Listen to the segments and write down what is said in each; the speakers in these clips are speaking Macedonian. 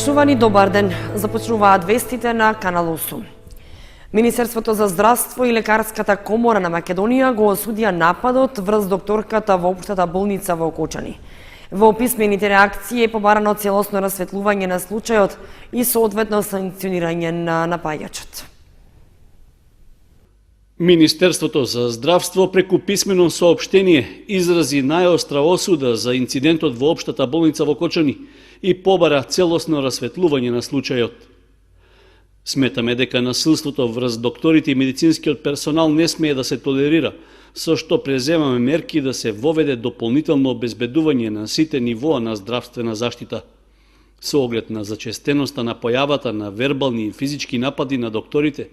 Почнувани добар ден, започнуваат вестите на Канал 8. Министерството за здравство и Лекарската комора на Македонија го осудија нападот врз докторката во општата болница во Окочани. Во писмените реакции е побарано целосно расветлување на случајот и соодветно санкционирање на напаѓачот. Министерството за здравство преку писмено соопштение изрази најостра осуда за инцидентот во општата болница во Окочани и побара целосно расветлување на случајот. Сметаме дека насилството врз докторите и медицинскиот персонал не смее да се толерира, со што преземаме мерки да се воведе дополнително обезбедување на сите нивоа на здравствена заштита. Со оглед на зачестеноста на појавата на вербални и физички напади на докторите,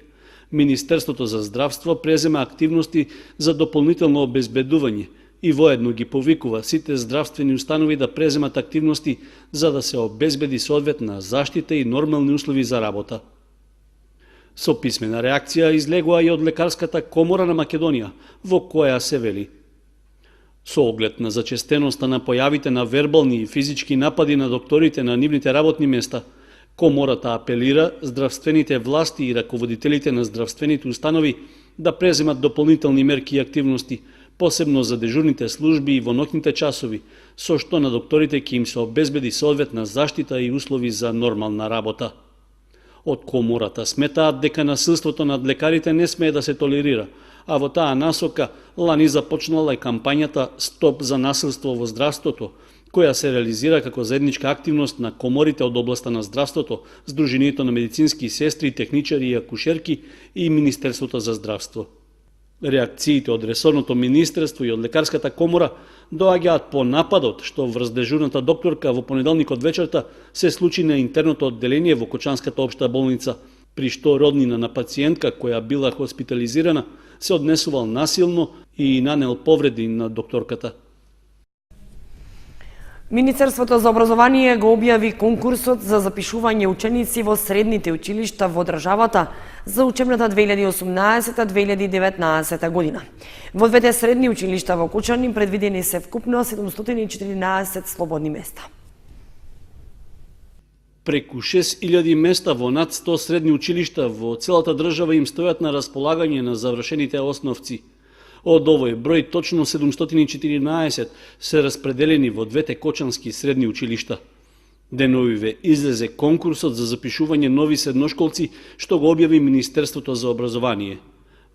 Министерството за здравство презема активности за дополнително обезбедување и воедно ги повикува сите здравствени установи да преземат активности за да се обезбеди соодветна заштита и нормални услови за работа. Со писмена реакција излегува и од Лекарската комора на Македонија, во која се вели: со оглед на зачестеноста на појавите на вербални и физички напади на докторите на нивните работни места, Комората апелира здравствените власти и раководителите на здравствените установи да преземат дополнителни мерки и активности, посебно за дежурните служби и во ноќните часови, со што на докторите ќе им се обезбеди соодветна заштита и услови за нормална работа. Од Комората сметаат дека насилството над лекарите не смее да се толерира, а во таа насока лани започнала и кампањата Стоп за насилство во здравството, која се реализира како заедничка активност на коморите од областа на здравството, Сдруженијето на медицински сестри, техничари и акушерки и Министерството за здравство. Реакциите од ресорното министерство и од Лекарската комора доаѓаат по нападот што врз дежурната докторка во понеделникот вечерта се случи на интерното одделение во Окочанската општа болница, при што роднина на пациентка која била хоспитализирана се однесувал насилно и нанел повреди на докторката. Министерството за образование го објави конкурсот за запишување ученици во средните училишта во државата за учебната 2018-2019 година. Во двете средни училишта во Окочани предвидени се вкупно 714 слободни места. Преку 6000 места во над 100 средни училишта во целата држава им стојат на располагање на завршените основци. Од овој број точно 714 се распределени во двете кочански средни училишта. Деновиве излезе конкурсот за запишување нови средношколци што го објави Министерството за образование.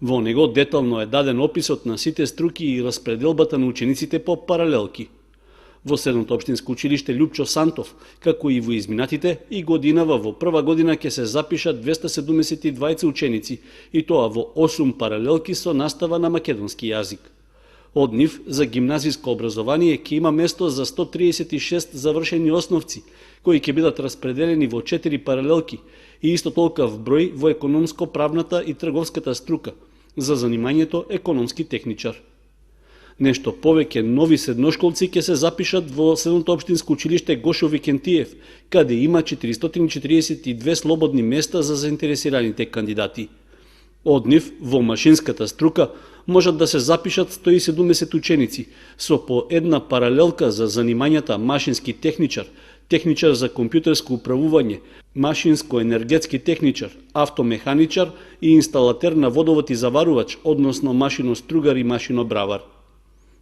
Во него детално е даден описот на сите струки и распределбата на учениците по паралелки. Во Средното општинско училиште Љупчо Сантов, како и во изминатите и годинава во прва година ќе се запишат 272 ученици, и тоа во 8 паралелки со настава на македонски јазик. Од нив за гимназиско образование ќе има место за 136 завршени основци, кои ќе бидат распределени во 4 паралелки и исто толков број во економско-правната и трговската струка, за занимањето економски техничар. Нешто повеќе нови средношколци ќе се запишат во Средното општинско училиште Гошо Викентиев, каде има 442 слободни места за заинтересираните кандидати. Од нив во машинската струка можат да се запишат 170 ученици, со по една паралелка за занимањата машински техничар, техничар за компјутерско управување, машинско-енергетски техничар, автомеханичар и инсталатер на водовод и заварувач, односно машиностругар и машинобравар.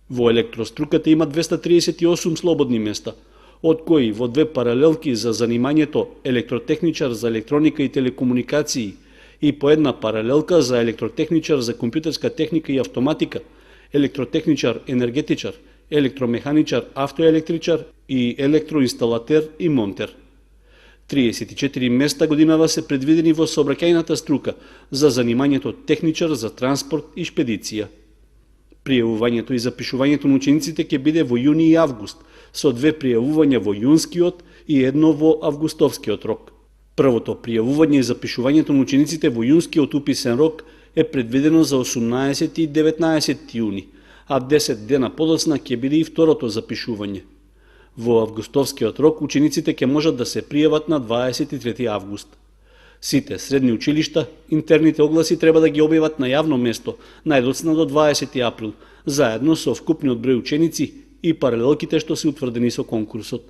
Во електроструката има 238 слободни места, од кои во две паралелки за занимањето електротехничар за електроника и телекомуникации и по една паралелка за електротехничар за компјутерска техника и автоматика, електротехничар енергетичар, електромеханичар автоелектричар и електроинсталатер и монтер. 34 места годинава се предвидени во сообраќајната струка за занимањето техничар за транспорт и шпедиција. Пријавувањето и запишувањето на учениците ќе биде во јуни и август, со 2 пријавувања во јунскиот и едно во августовскиот рок. Првото пријавување и запишувањето на учениците во јунскиот уписен рок е предвидено за 18 и 19 јуни, а 10 дена подоцна ќе биде и второто запишување. Во августовскиот рок учениците ќе можат да се пријават на 23 август. Сите средни училишта интерните огласи треба да ги објават на јавно место најдоцна до 20 април, заедно со вкупниот број ученици и паралелките што се утврдени со конкурсот.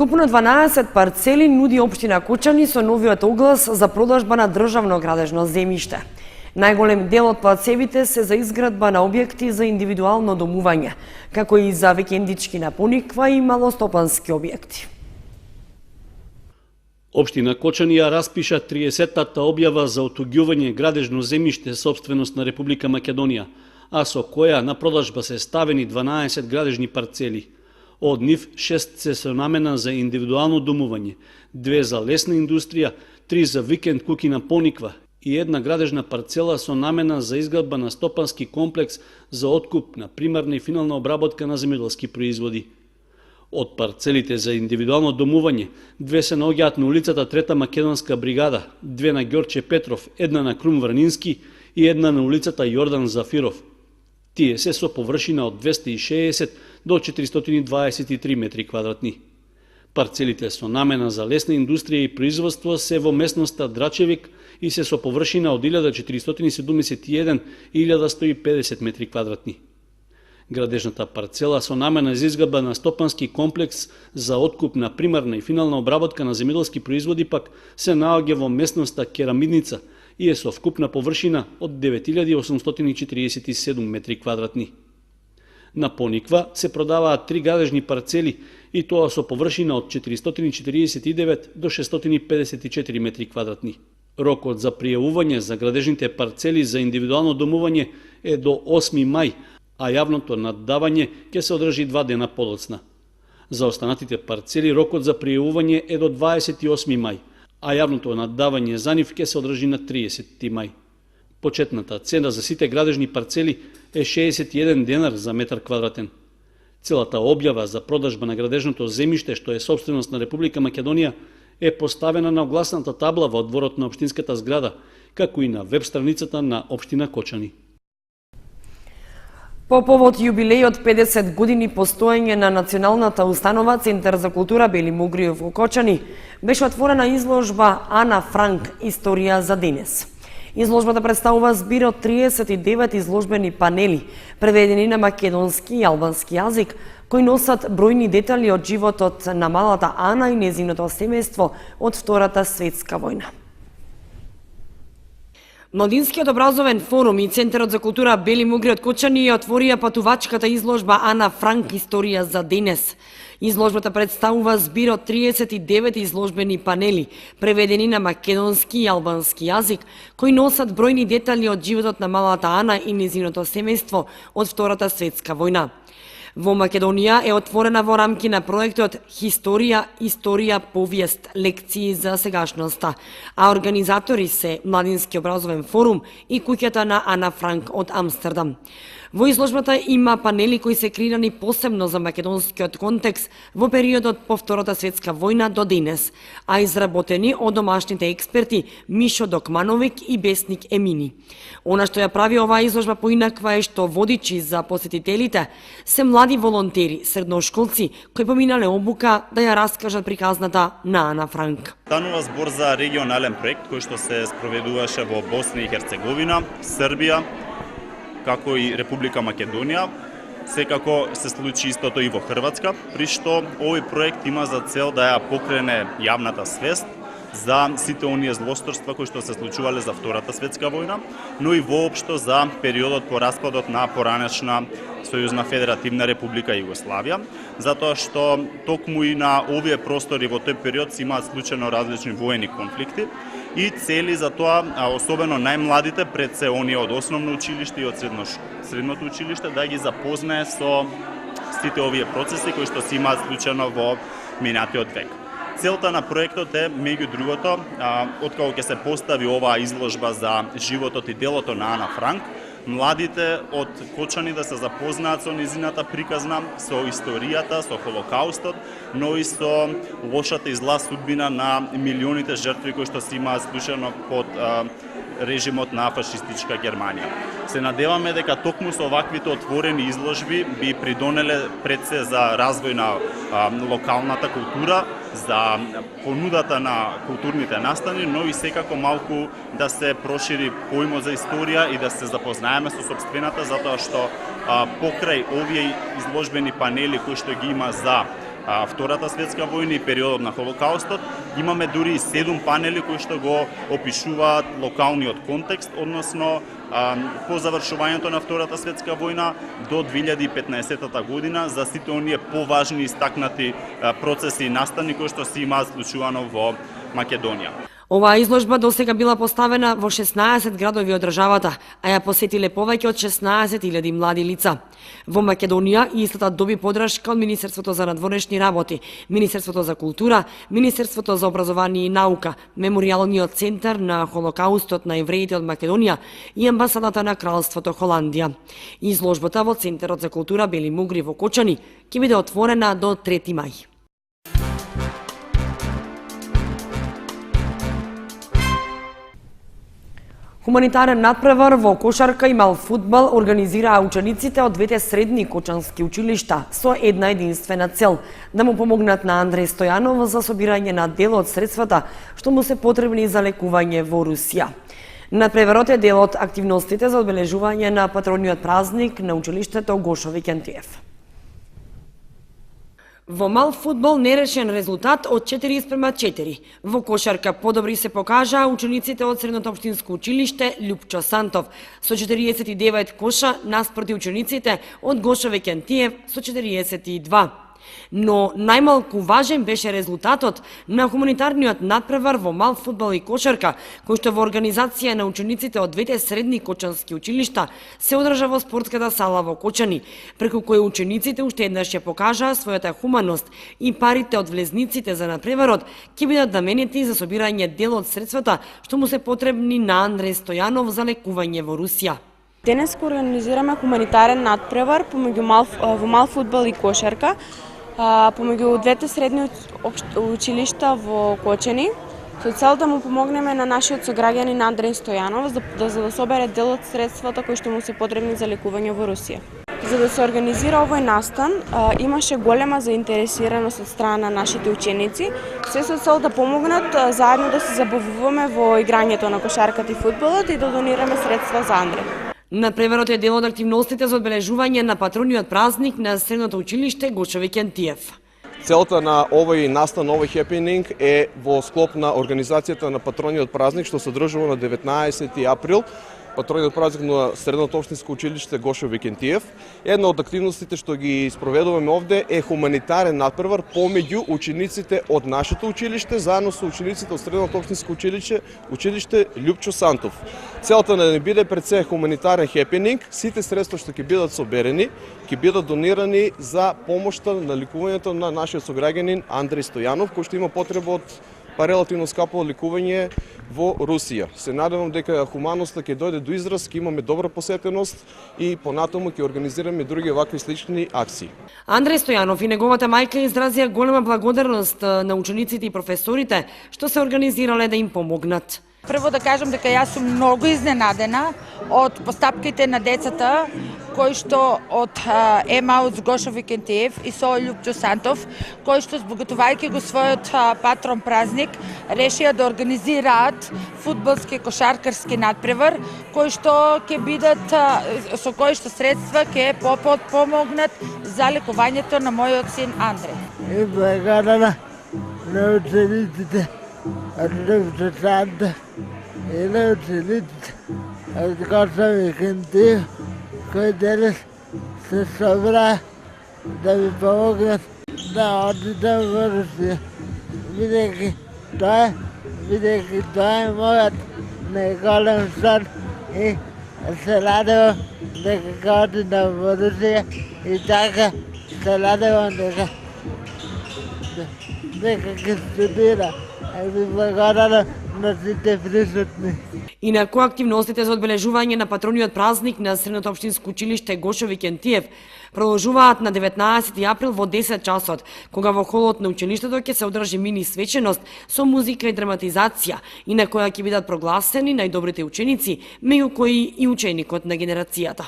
Вкупно 12 парцели нуди општина Кочани со новиот оглас за продажба на државно градежно земјиште. Најголем дел од плацевите се за изградба на објекти за индивидуално домување, како и за викендички на Пониква и малостопански објекти. Општина Кочани ја распиша 30-тата објава за отуѓување градежно земјиште собственост на Република Македонија, а со која на продажба се ставени 12 градежни парцели. Од нив 6 се со намена за индивидуално домување, 2 за лесна индустрија, 3 за викенд куки на Пониква и една градежна парцела со намена за изградба на стопански комплекс за откуп на примарна и финална обработка на земјоделски производи. Од парцелите за индивидуално домување, 2 се наоѓаат на улицата Трета Македонска бригада, 2 на Ѓорче Петров, една на Крум Врнински и една на улицата Јордан Зафиров. Тие се со површина од 260 до 423 метри квадратни. Парцелите со намена за лесна индустрија и производство се во местноста Драчевик и се со површина од 1471 и 1150 метри квадратни. Градежната парцела со намена за изградба на стопански комплекс за откуп на примарна и финална обработка на земјоделски производи пак се наоѓа во местноста Керамидница и е со вкупна површина од 9847 метри квадратни. На Пониква се продаваат 3 градежни парцели и тоа со површина од 449 до 654 метри квадратни. Рокот за пријавување за градежните парцели за индивидуално домување е до 8 мај, а јавното наддавање ќе се одржи 2 дена подоцна. За останатите парцели рокот за пријавување е до 28 мај, а јавното наддавање за нив ќе се одржи на 30 мај. Почетната цена за сите градежни парцели е 61 денар за метар квадратен. Целата објава за продажба на градежното земјиште, што е собственост на Република Македонија, е поставена на огласната табла во дворот на општинската зграда, како и на веб страницата на општина Кочани. По повод јубилејот 50 години постоење на Националната установа Центар за култура Бели Мугриев во Кочани, беше отворена изложба Ана Франк Историја за денес. Изложбата представува збир од 39 изложбени панели, преведени на македонски и албански јазик, кои носат бројни детали од животот на малата Ана и незиното семејство од Втората светска војна. Младинскиот образовен форум и Центарот за култура Бели Мугри од Кочани ја отворија патувачката изложба Ана Франк Историја за денес. Изложбата представува збир од 39 изложбени панели, преведени на македонски и албански јазик, кои носат бројни детали од животот на малата Ана и незиното семејство од Втората светска војна. Во Македонија е отворена во рамки на проектот Историја, повиест, лекции за сегашноста, а организатори се Младински образовен форум и куќата на Ана Франк од Амстердам. Во изложбата има панели кои се креирани посебно за македонскиот контекст во периодот по Втората светска војна до денес, а изработени од домашните експерти Мишо Докмановик и Бесник Емини. Она што ја прави оваа изложба поинаква е што водичи за посетителите се млади волонтери, средношколци, кои поминале обука да ја раскажат приказната на Ана Франк. Станува збор за регионален проект кој што се спроведуваше во Босна и Херцеговина, Србија, како и Република Македонија. Секако се случи истото и во Хрватска, при што овој проект има за цел да ја покрене јавната свест за сите оние злосторства кои што се случувале за Втората светска војна, но и воопшто за периодот по распадот на поранешна Сојузна Федеративна Република Југославија, затоа што токму и на овие простори во тој период се имаат случајно различни воени конфликти и цели за тоа, особено најмладите, пред се оние од основно училиште и од средното училиште, да ги запознае со сите овие процеси кои што се имаат случајно во минатиот век. Целта на проектот е, меѓу другото, откако ќе се постави оваа изложба за животот и делото на Ана Франк, младите од Кочани да се запознаат со незината приказна, со историјата, со Холокаустот, но и со лошата и зла судбина на милионите жртви кои што се имаат случајно под режимот на фашистичка Германија. Се надеваме дека токму со оваквите отворени изложби би придонеле пред се за развој на локалната култура, за понудата на културните настани, но и секако малку да се прошири поимот за историја и да се запознаеме со сопствената, затоа што покрај овие изложбени панели кои што ги има за Втората светска војна и периодот на Холокаустот. Имаме дури 7 панели кои што го опишуваат локалниот контекст, односно по завршувањето на Втората светска војна до 2015 година за сите оние поважни истакнати процеси и настани кои што се имаат случувано во Македонија. Оваа изложба досега била поставена во 16 градови од државата, а ја посетиле повеќе од 16.000 млади лица. Во Македонија истата доби подршка од Министерството за надворешни работи, Министерството за култура, Министерството за образование и наука, Меморијалниот центар на Холокаустот на евреите од Македонија и амбасадата на Кралството Холандија. Изложбата во Центарот за култура Бели Мугри во Кочани ќе биде отворена до 3 мај. Хуманитарен надпревар во кошарка и малфудбал организираа учениците од двете средни кочански училишта со една единствена цел – да му помогнат на Андреј Стојанов за собирање на дел од средствата што му се потребни за лекување во Русија. Надпреварот е дел од активностите за одбележување на патрониот празник на училиштето Гошо Викентиев. Во мал фудбал нерешен резултат од 4:4. Во кошарка подобри се покажаа учениците од Средното општинско училиште Лјупчо Сантов со 49 коша наспроти учениците од Гошо Викентиев со 42. Но најмалку важен беше резултатот на хуманитарниот надпревар во мал фудбал и кошарка, кој што во организација на учениците од двете средни кочански училишта се одржа во спортската сала во Кочани, преку кој учениците уште еднаш ќе покажаа својата хуманост и парите од влезниците за надпреварот ќе бидат наменети за собирање дел од средствата што му се потребни на Андреј Стојанов за лекување во Русија. Денес организираме хуманитарен надпревар во мал фудбал и кошарка помеѓу двете средни училишта во Кочани, со цел да му помогнеме на нашиот сограѓанин Андреј Стојанов за да собере дел од средствата кои што му се потребни за лекување во Русија. За да се организира овој настан, имаше голема заинтересираност од страна на нашите ученици, се со цел да помогнат заедно да се забавуваме во играњето на кошарката и фудбалот и да донираме средства за Андреј. Надпреварот е дел од активностите за одбележување на патрониот празник на Средното училиште Гошо Викентиев. Целта на овој настан, овој хепенинг е во склоп на организацијата на патрониот празник што се одржува на 19 април. Патрониот празник на Средното општинско училиште Гошо Викентиев. Една од активностите што ги спроведуваме овде е хуманитарен надпревар помеѓу учениците од нашето училиште заедно со учениците од Средното општинско училиште Лјупчо Сантов. Целта не биде пред се хуманитарен хепенинг, сите средства што ќе бидат соберени ќе бидат донирани за помошта на лекувањето на нашиот сограѓанин Андреј Стојанов, кој што има потреба од релативно скапо лекување во Русија. Се надевам дека хуманоста ќе дојде до израз, ќе имаме добра посетеност и понатаму ќе организираме други вакви слични акции. Андреј Стојанов и неговата мајка изразија голема благодарност на учениците и професорите што се организирале да им помогнат. Прво да кажам дека јас сум многу изненадена од постапките на децата кои што од Емаус Гошо Викентиев и со Лјупчо Сантов, кои што збогатувајќи го својот патрон празник, решија да организираат фудбалски кошаркарски надпревар, кои што ќе бидат со кои што средства ќе помогнат за лекувањето на мојот син Андреј. И благодарна на учениците од Лјупчо Сантов и на учениците од Гошо Викентиев, кои денес се собра да ми помогнат да одидам во Русија, бидејќи тоа е мојот најголем сон и се надевам дека ќе одидам во Русија и така се надевам дека ќе студирам. Ви благодарам на сите присутни. Инаку активностите за одбележување на патрониот празник на Средното општинско училиште Гошо Викентиев продолжуваат на 19 април во 10 часот, кога во холот на училиштето ќе се одржи мини свеченост со музика и драматизација, и на која ќе бидат прогласени најдобрите ученици, меѓу кои и ученикот на генерацијата.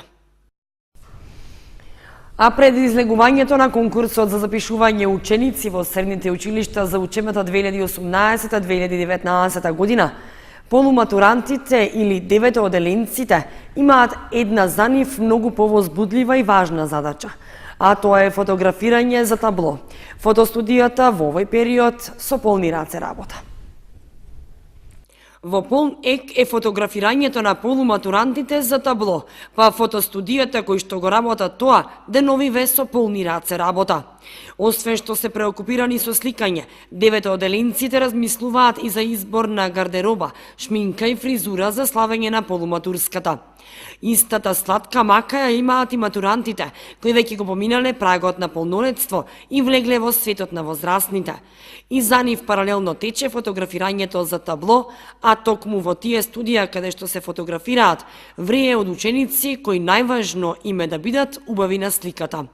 А пред излегувањето на конкурсот за запишување ученици во средните училишта за учебната 2018-2019 година, полуматурантите или деветооделенците имаат една за нив многу повозбудлива и важна задача, а тоа е фотографирање за табло. Фотостудијата во овој период со полни раце работа. Во полн ек е фотографирањето на полуматурантите за табло, па фотостудијата кој што го работа тоа, деновиве со полни раце работа. Освен што се преокупирани со сликање, 9 оделенците размислуваат и за избор на гардероба, шминка и фризура за славење на полуматурската. Истата сладка мака ја имаат и матурантите, кои веќе го поминале прагот на полнолетство и влегле во светот на возрастните. И за нив паралелно тече фотографирањето за табло, а токму во тие студија каде што се фотографираат, врее од ученици кои најважно им е да бидат убави на сликата.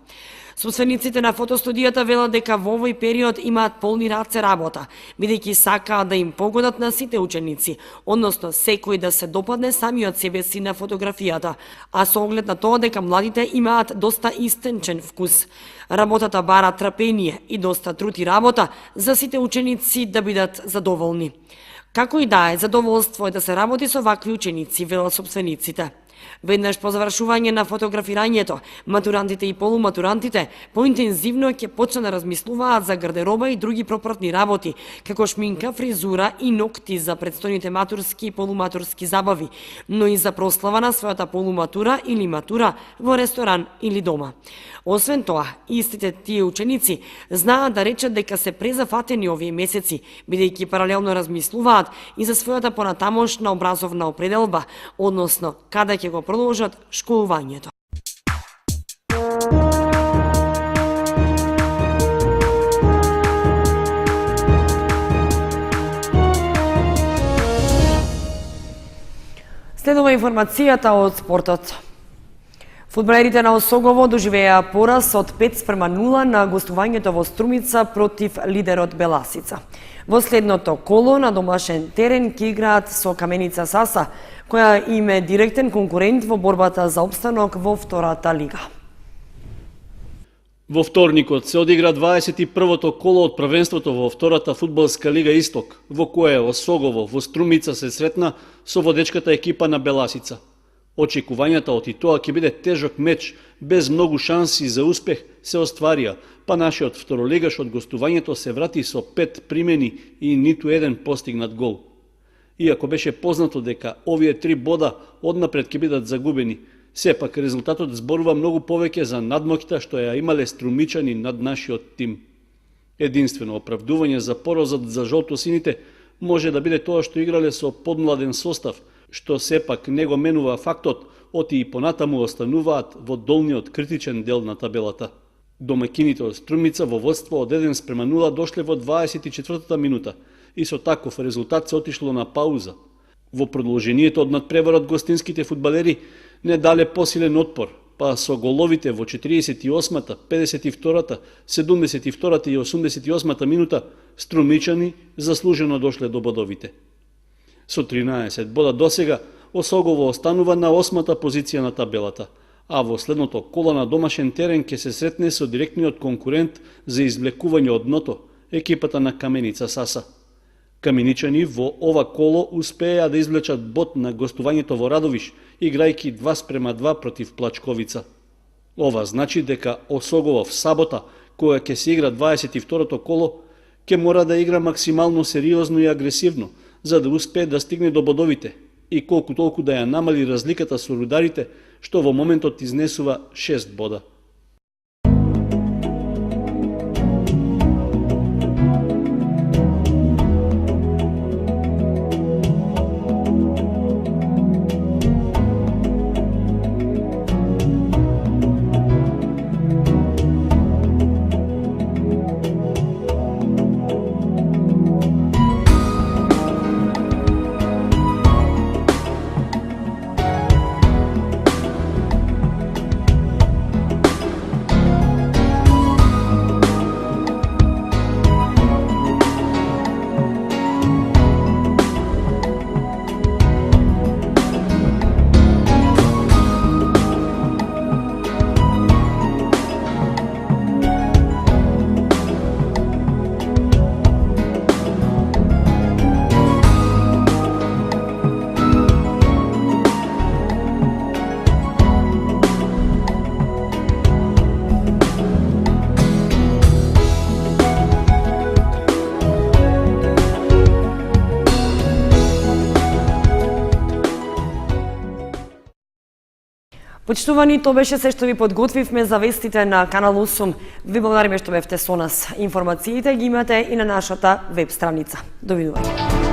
Собствениците на фотостудијата велат дека во овој период имаат полни раце работа, бидејќи сакаат да им погодат на сите ученици, односно секој да се допадне самиот себе си на фотографијата, а со оглед на тоа дека младите имаат доста истенчен вкус. Работата бара трпение и доста труд и работа за сите ученици да бидат задоволни. Како и да е, задоволство е да се работи со вакви ученици, велат собствениците. Веднаш по завршување на фотографирањето, матурантите и полуматурантите поинтензивно ќе почнат да размислуваат за гардероба и други пропратни работи, како шминка, фризура и ногти за предстојните матурски и полуматурски забави, но и за прослава на својата полуматура или матура во ресторан или дома. Освен тоа, истите тие ученици знаат да речат дека се презафатени овие месеци, бидејќи паралелно размислуваат и за својата понатамошна образовна определба, односно каде ќе го продолжат школувањето. Следува информацијата од спортот. Фудбалерите на Осогово доживеа пораз од 5:0 на гостувањето во Струмица против лидерот Беласица. Во следното коло на домашен терен ќе играат со Каменица Саса, која им е директен конкурент во борбата за опстанок во втората лига. Во вторникот се одигра 21-то коло од првенството во втората фудбалска лига Исток, во кое Осогово во Струмица се сретна со водечката екипа на Беласица. Очекувањата од и тоа ќе биде тежок меч, без многу шанси за успех, се остварија, па нашиот второлигаш од гостувањето се врати со 5 примени и ниту еден постигнат гол. Иако беше познато дека овие 3 бода однапред ќе бидат загубени, сепак резултатот зборува многу повеќе за надмоќта што ја имале струмичани над нашиот тим. Единствено оправдување за поразот за жолтосините може да биде тоа што играле со подмладен состав, што сепак не го менува фактот, оти и понатаму остануваат во долниот критичен дел на табелата. Домакините од Струмица во водство од 1:0 дошле во 24-та минута и со таков резултат се отишло на пауза. Во продолжението од надпреварот гостинските фудбалери не дале посилен отпор, па со головите во 48-та, 52-та, 72-та и 88-та минута струмичани заслужено дошле до бодовите. Со 13 бода досега Осогово останува на 8-та позиција на табелата, а во следното коло на домашен терен ќе се сретне со директниот конкурент за извлекување од дното, екипата на Каменица Саса. Каменичани во ова коло успеа да извлечат бод на гостувањето во Радовиш, играјќи 2:2 против Плачковица. Ова значи дека Осогово в сабота, која ќе се игра 22-то коло, ќе мора да игра максимално сериозно и агресивно, за да успее да стигне до бодовите и колку толку да ја намали разликата со Рударите, што во моментот изнесува 6 бода. Почитувани, тоа беше се што ви подготвивме за вестите на Канал 8. Ви благодариме што бевте со нас. Информациите ги имате и на нашата веб страница. Довидување.